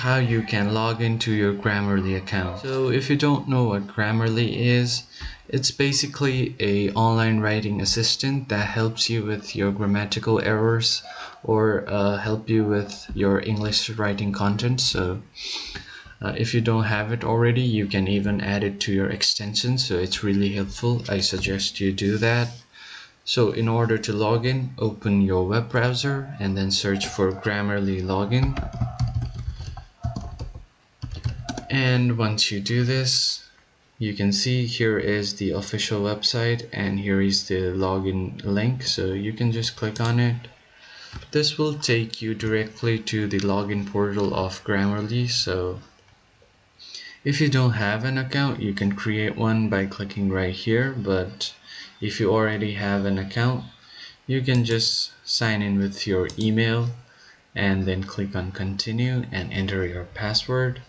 how you can log into your Grammarly account. So if you don't know what Grammarly is, it's basically a online writing assistant that helps you with your grammatical errors or help you with your English writing content. So if you don't have it already, you can even add it to your extension, so it's really helpful. I suggest you do that. So in order to log in, open your web browser and then search for Grammarly login. And once you do this, you can see here is the official website and here is the login link, so you can just click on it. This will take you directly to the login portal of Grammarly. So if you don't have an account, you can create one by clicking right here, but if you already have an account, you can just sign in with your email and then click on continue and enter your password.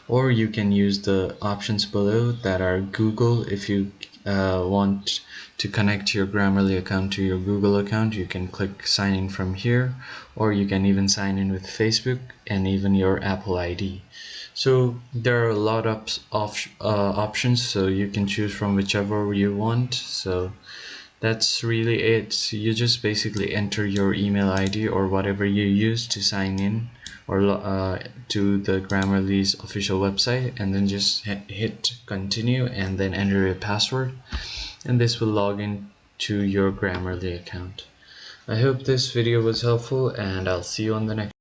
Or you can use the options below that are Google. If you want to connect your Grammarly account to your Google account, you can click sign in from here, or you can even sign in with Facebook and even your Apple ID. So there are a lot of options, so you can choose from whichever you want. So that's really it. You just basically enter your email ID or whatever you use to sign in or to the Grammarly's official website, and then just hit continue and then enter your password, and this will log in to your Grammarly account. I hope this video was helpful, and I'll see you on the next